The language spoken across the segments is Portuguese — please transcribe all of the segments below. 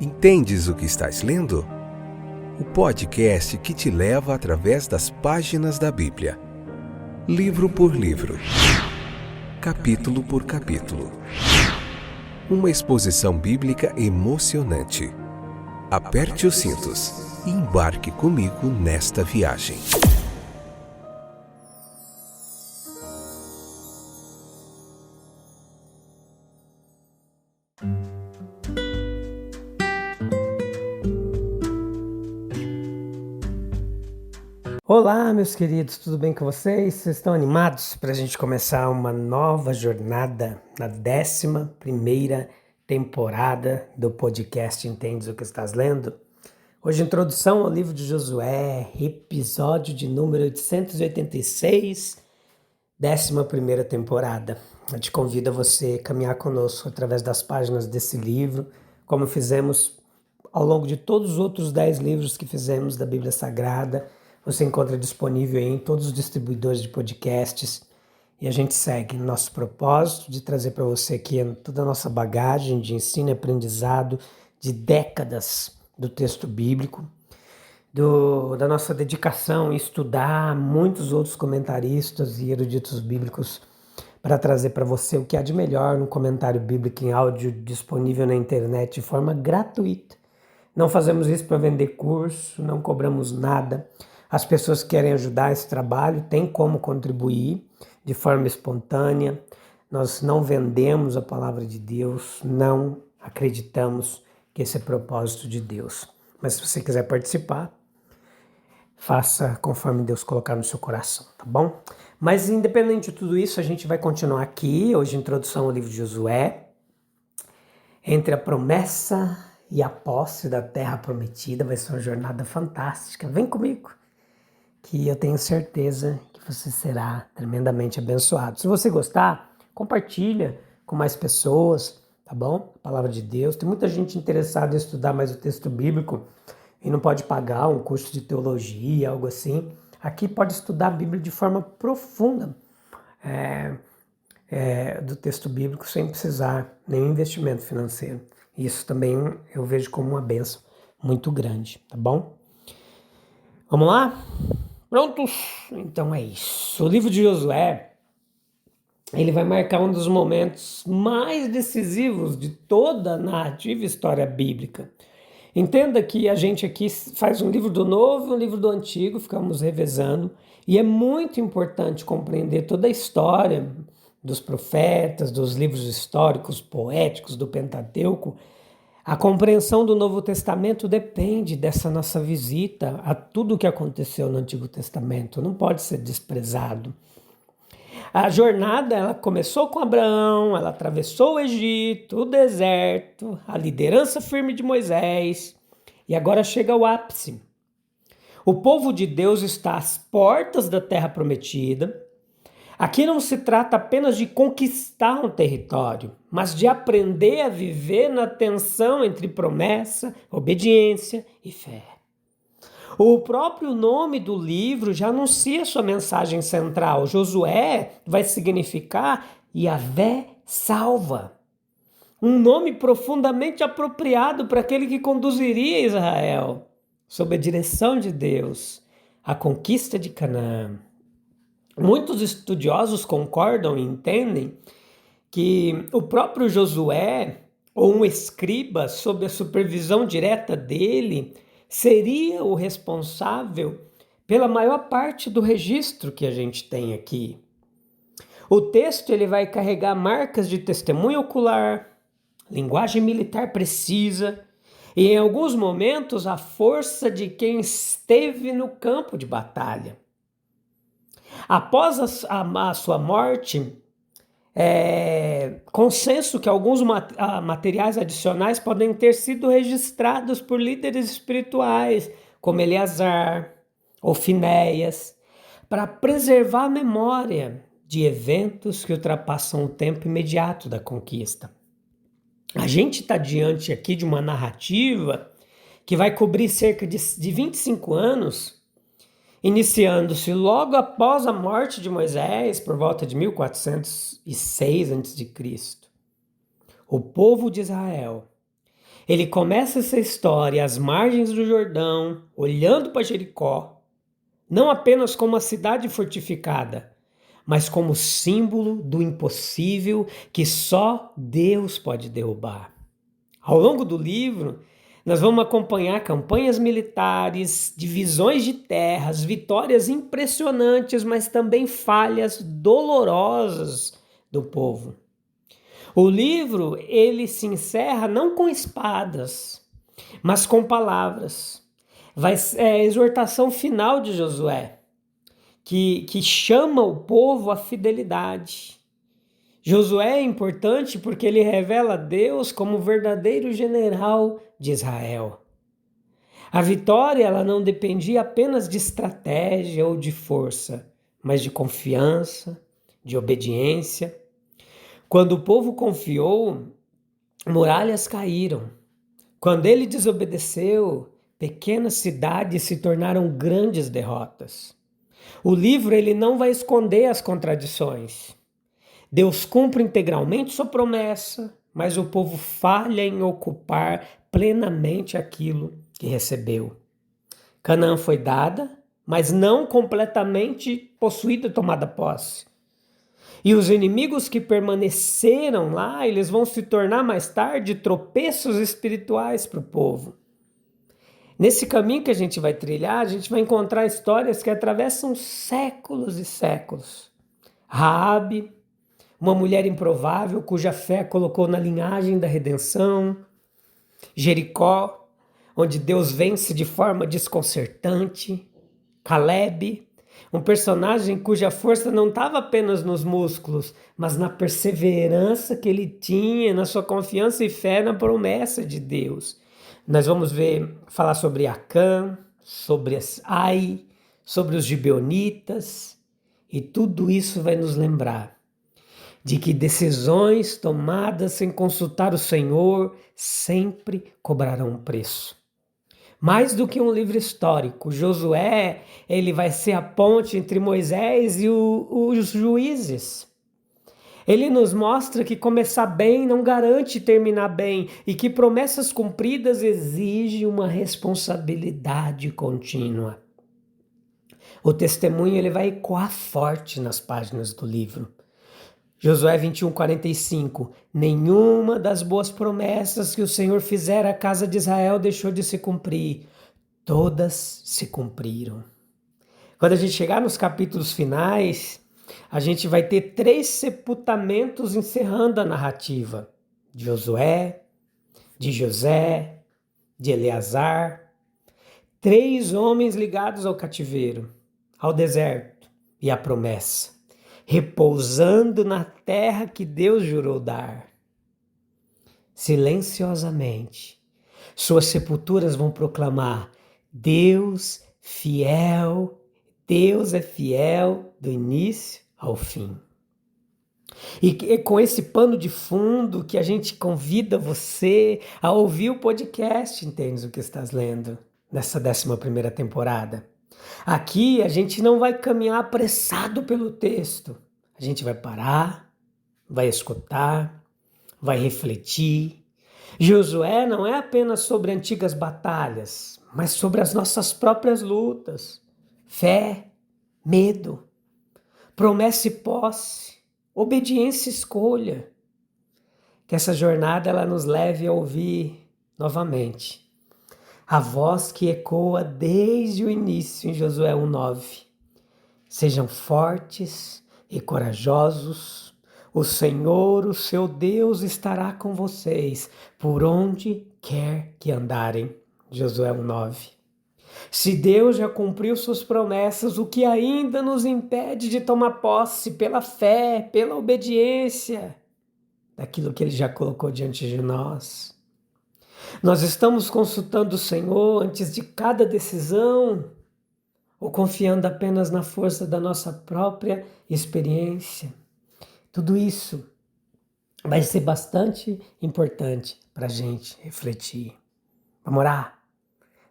Entendes o que estás lendo? O podcast que te leva através das páginas da Bíblia. Livro por livro. Capítulo por capítulo. Uma exposição bíblica emocionante. Aperte os cintos e embarque comigo nesta viagem. Olá, meus queridos, tudo bem com vocês? Vocês estão animados para a gente começar uma nova jornada na 11ª temporada do podcast Entendes o que Estás Lendo? Hoje, introdução ao livro de Josué, episódio de número 886, 11ª temporada. Eu te convido a você caminhar conosco através das páginas desse livro, como fizemos ao longo de todos os outros 10 livros que fizemos da Bíblia Sagrada. Você encontra disponível aí em todos os distribuidores de podcasts. E a gente segue no nosso propósito de trazer para você aqui toda a nossa bagagem de ensino e aprendizado de décadas do texto bíblico, da nossa dedicação em estudar muitos outros comentaristas e eruditos bíblicos para trazer para você o que há de melhor no comentário bíblico em áudio disponível na internet de forma gratuita. Não fazemos isso para vender curso, não cobramos nada. As pessoas que querem ajudar esse trabalho têm como contribuir de forma espontânea. Nós não vendemos a palavra de Deus, não acreditamos que esse é o propósito de Deus. Mas se você quiser participar, faça conforme Deus colocar no seu coração, tá bom? Mas independente de tudo isso, a gente vai continuar aqui. Hoje, introdução ao livro de Josué. Entre a promessa e a posse da terra prometida, vai ser uma jornada fantástica. Vem comigo, que eu tenho certeza que você será tremendamente abençoado. Se você gostar, compartilha com mais pessoas, tá bom? A palavra de Deus. Tem muita gente interessada em estudar mais o texto bíblico e não pode pagar um curso de teologia, algo assim. Aqui pode estudar a Bíblia de forma profunda do texto bíblico sem precisar nenhum investimento financeiro. Isso também eu vejo como uma bênção muito grande, tá bom? Vamos lá? Prontos? Então é isso. O livro de Josué, ele vai marcar um dos momentos mais decisivos de toda a narrativa e história bíblica. Entenda que a gente aqui faz um livro do Novo e um livro do Antigo, ficamos revezando, e é muito importante compreender toda a história dos profetas, dos livros históricos, poéticos, do Pentateuco. A compreensão do Novo Testamento depende dessa nossa visita a tudo o que aconteceu no Antigo Testamento, não pode ser desprezado. A jornada, ela começou com Abraão, ela atravessou o Egito, o deserto, a liderança firme de Moisés, e agora chega ao ápice. O povo de Deus está às portas da terra prometida. Aqui não se trata apenas de conquistar um território, mas de aprender a viver na tensão entre promessa, obediência e fé. O próprio nome do livro já anuncia sua mensagem central. Josué vai significar Yahvé salva. Um nome profundamente apropriado para aquele que conduziria Israel, sob a direção de Deus, à conquista de Canaã. Muitos estudiosos concordam e entendem que o próprio Josué, ou um escriba sob a supervisão direta dele, seria o responsável pela maior parte do registro que a gente tem aqui. O texto ele vai carregar marcas de testemunho ocular, linguagem militar precisa e, em alguns momentos, a força de quem esteve no campo de batalha. Após a sua morte, consenso que alguns materiais adicionais podem ter sido registrados por líderes espirituais, como Eleazar ou Finéias, para preservar a memória de eventos que ultrapassam o tempo imediato da conquista. A gente está diante aqui de uma narrativa que vai cobrir cerca de 25 anos, iniciando-se logo após a morte de Moisés, por volta de 1406 a.C. O povo de Israel Ele começa essa história às margens do Jordão, olhando para Jericó, não apenas como uma cidade fortificada, mas como símbolo do impossível que só Deus pode derrubar. Ao longo do livro, nós vamos acompanhar campanhas militares, divisões de terras, vitórias impressionantes, mas também falhas dolorosas do povo. O livro, ele se encerra não com espadas, mas com palavras. É a exortação final de Josué, que chama o povo à fidelidade. Josué é importante porque ele revela Deus como o verdadeiro general de Israel. A vitória ela não dependia apenas de estratégia ou de força, mas de confiança, de obediência. Quando o povo confiou, muralhas caíram. Quando ele desobedeceu, pequenas cidades se tornaram grandes derrotas. O livro ele não vai esconder as contradições. Deus cumpre integralmente sua promessa, mas o povo falha em ocupar plenamente aquilo que recebeu. Canaã foi dada, mas não completamente possuída e tomada posse. E os inimigos que permaneceram lá, eles vão se tornar mais tarde tropeços espirituais para o povo. Nesse caminho que a gente vai trilhar, a gente vai encontrar histórias que atravessam séculos e séculos. Raabe, uma mulher improvável cuja fé colocou na linhagem da redenção. Jericó, onde Deus vence de forma desconcertante. Caleb, um personagem cuja força não estava apenas nos músculos, mas na perseverança que ele tinha, na sua confiança e fé na promessa de Deus. Nós vamos falar sobre Acã, sobre Ai, sobre os gibeonitas, e tudo isso vai nos lembrar de que decisões tomadas sem consultar o Senhor sempre cobrarão um preço. Mais do que um livro histórico, Josué ele vai ser a ponte entre Moisés e os juízes. Ele nos mostra que começar bem não garante terminar bem e que promessas cumpridas exigem uma responsabilidade contínua. O testemunho ele vai ecoar forte nas páginas do livro. Josué 21:45. Nenhuma das boas promessas que o Senhor fizera à casa de Israel deixou de se cumprir. Todas se cumpriram. Quando a gente chegar nos capítulos finais, a gente vai ter 3 sepultamentos encerrando a narrativa. De Josué, de José, de Eleazar. 3 homens ligados ao cativeiro, ao deserto e à promessa, repousando na terra que Deus jurou dar. Silenciosamente, suas sepulturas vão proclamar: Deus fiel, Deus é fiel do início ao fim. E com esse pano de fundo que a gente convida você a ouvir o podcast Entendes o que Estás Lendo, nessa 11ª temporada. Aqui a gente não vai caminhar apressado pelo texto. A gente vai parar, vai escutar, vai refletir. Josué não é apenas sobre antigas batalhas, mas sobre as nossas próprias lutas. Fé, medo, promessa e posse, obediência e escolha. Que essa jornada ela nos leve a ouvir novamente a voz que ecoa desde o início em Josué 1:9. Sejam fortes e corajosos. O Senhor, o seu Deus, estará com vocês por onde quer que andarem. Josué 1:9. Se Deus já cumpriu suas promessas, o que ainda nos impede de tomar posse pela fé, pela obediência daquilo que Ele já colocou diante de nós? Nós estamos consultando o Senhor antes de cada decisão ou confiando apenas na força da nossa própria experiência? Tudo isso vai ser bastante importante para a gente refletir. Vamos orar?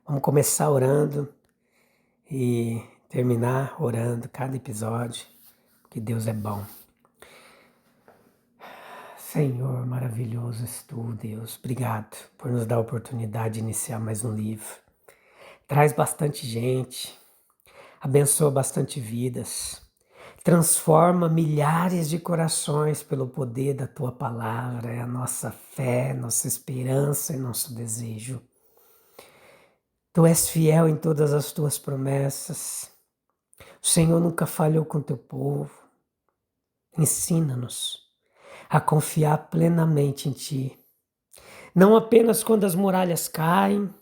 Vamos começar orando e terminar orando cada episódio, porque Deus é bom. Senhor, maravilhoso és tu, Deus. Obrigado por nos dar a oportunidade de iniciar mais um livro. Traz bastante gente, abençoa bastante vidas, transforma milhares de corações pelo poder da tua palavra. É a nossa fé, nossa esperança e nosso desejo. Tu és fiel em todas as tuas promessas. O Senhor nunca falhou com teu povo. Ensina-nos a confiar plenamente em ti. Não apenas quando as muralhas caem,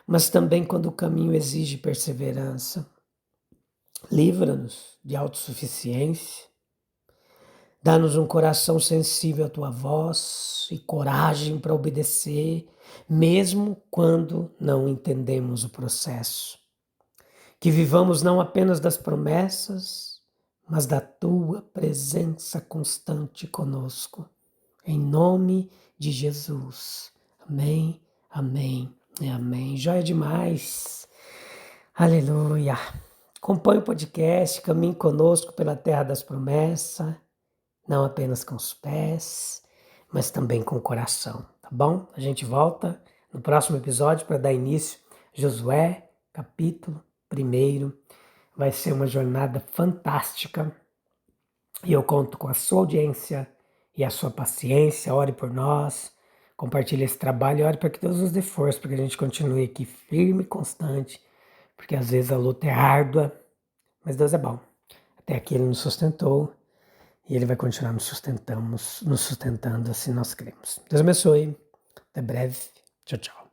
mas também quando o caminho exige perseverança. Livra-nos de autossuficiência. Dá-nos um coração sensível à tua voz e coragem para obedecer, mesmo quando não entendemos o processo. Que vivamos não apenas das promessas, mas da tua presença constante conosco. Em nome de Jesus. Amém, amém e amém. Joia demais. Aleluia. Acompanhe o podcast, caminhe conosco pela terra das promessas, não apenas com os pés, mas também com o coração, tá bom? A gente volta no próximo episódio para dar início a Josué, capítulo 1. Vai ser uma jornada fantástica e eu conto com a sua audiência e a sua paciência. Ore por nós, compartilhe esse trabalho e ore para que Deus nos dê força, para que a gente continue aqui firme e constante, porque às vezes a luta é árdua, mas Deus é bom. Até aqui Ele nos sustentou e Ele vai continuar nos sustentando, assim nós cremos. Deus abençoe. Até breve. Tchau, tchau.